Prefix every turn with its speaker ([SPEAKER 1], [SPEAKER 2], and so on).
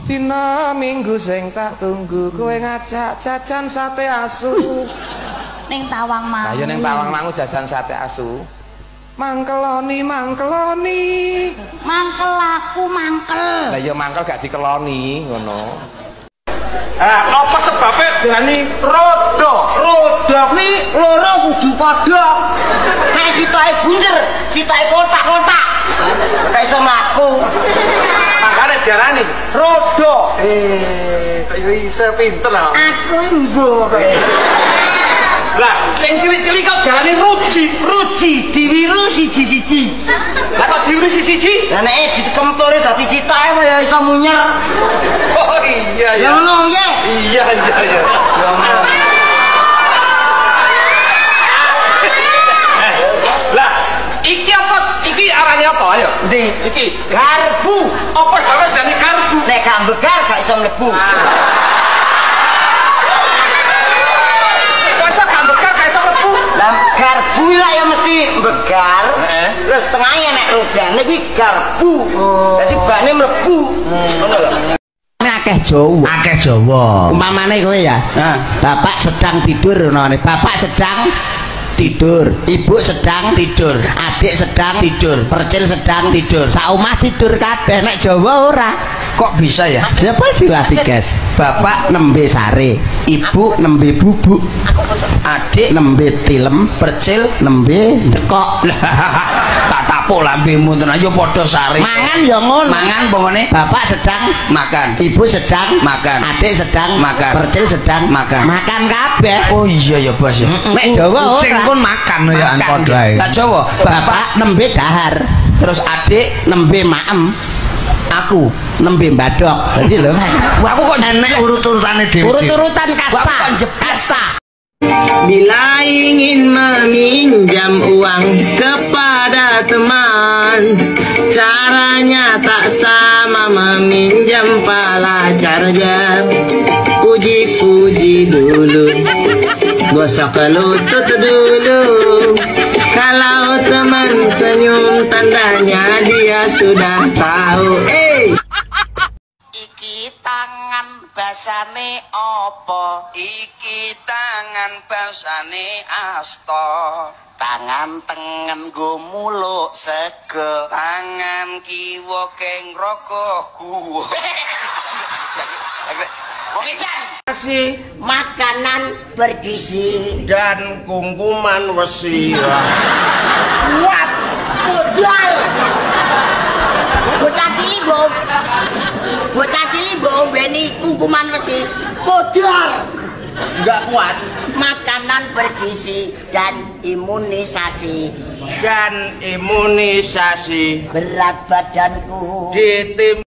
[SPEAKER 1] Dina minggu sing tak tunggu kowe ngajak jajan sate asu.
[SPEAKER 2] Ning Tawang Mangu.
[SPEAKER 1] Lah ya ning Tawang Mangu jajan sate asu. Mangkeloni.
[SPEAKER 2] Mangkel aku mangkel.
[SPEAKER 1] Lah ya mangkel gak dikeloni ngono.
[SPEAKER 3] Apa sebabnya diarani rodo?
[SPEAKER 4] Rodo kuwi loro kudu padha. Nek sitoke bunder, sitoke kotak-kotak. Ora iso mlaku.
[SPEAKER 3] Makane diarani
[SPEAKER 4] Rodo.
[SPEAKER 3] Kaya iso pinter lho.
[SPEAKER 4] Aku mbuh.
[SPEAKER 3] Lah, sing cilik-cilik kok diarani ruji.
[SPEAKER 4] Ruji diwiru siji-siji.
[SPEAKER 3] Lah kok diwiru siji-siji?
[SPEAKER 4] Lah nek dikempule dadi sitoke ya iso munyer.
[SPEAKER 3] Oh iya ya.
[SPEAKER 4] Ya ngono ya.
[SPEAKER 3] Iya. Lah, iki apa? Iki arane apa ayo?
[SPEAKER 4] Ndi?
[SPEAKER 3] Iki
[SPEAKER 4] Garbu.
[SPEAKER 3] apa sampe jane karbu?
[SPEAKER 4] Nek gak mbegar gak iso mlebu.
[SPEAKER 3] Masa kambekar gak iso mlebu?
[SPEAKER 4] Lah garbu lah ya mesti mbegar. Terus tengahnya nek rodane kuwi garbu. Dadi bane mlebu. Ngono lho. Akeh Jawa. Umpamane kowe ya. Bapak sedang tidur ngono. Bapak sedang tidur, ibu sedang tidur, adik sedang tidur, percil sedang tidur, sak omah tidur kabeh. Nek Jawa ora.
[SPEAKER 5] Kok bisa ya?
[SPEAKER 4] Siapa dilatih guys? Bapak nembe sare, ibu nembe bubuk, adik nembe tilem, percil nembe tekok.
[SPEAKER 5] Tak tapuk lambemu tenan yo padha sare.
[SPEAKER 4] Mangan ya ngono.
[SPEAKER 5] Mangan pokoknya
[SPEAKER 4] Bapak sedang
[SPEAKER 5] makan,
[SPEAKER 4] ibu sedang
[SPEAKER 5] makan,
[SPEAKER 4] adik sedang
[SPEAKER 5] makan,
[SPEAKER 4] percil sedang
[SPEAKER 5] makan.
[SPEAKER 4] Makan kabeh.
[SPEAKER 5] Oh iya ya bos ya.
[SPEAKER 4] Nek Jawa
[SPEAKER 1] Kucing
[SPEAKER 4] ora.
[SPEAKER 1] pun makan ya angkot wae.
[SPEAKER 5] Tak Jawa,
[SPEAKER 4] Bapak nembe dahar,
[SPEAKER 5] terus adik
[SPEAKER 4] nembe maem,
[SPEAKER 5] aku
[SPEAKER 4] nembe mbadok. Dadi lho Mas.
[SPEAKER 5] wah aku kok
[SPEAKER 1] Enek urut-urutane dhewe.
[SPEAKER 4] Urut-urutan kasta.
[SPEAKER 5] Wah, aku kan
[SPEAKER 4] Kasta.
[SPEAKER 6] Bila ingin meminjam uang kepada teman, caranya tak sama meminjam pelajarnya. Puji-puji dulu, gosok lutut dulu. Kalau teman senyum tandanya dia sudah tahu.
[SPEAKER 4] Iki tangan basane opo?
[SPEAKER 5] iki tangan basane asta,
[SPEAKER 4] Tangan tengen go muluk sego.
[SPEAKER 5] tangan kiwa keng rogoku.
[SPEAKER 4] Kasih makanan bergizi
[SPEAKER 3] Dan kungkuman wesi.
[SPEAKER 4] kuat modal. Bocah cilik go beni kungkuman besi modal.
[SPEAKER 3] Enggak kuat.
[SPEAKER 4] Makanan bergizi dan imunisasi.
[SPEAKER 3] Dan imunisasi
[SPEAKER 4] Berat badanku
[SPEAKER 3] di tim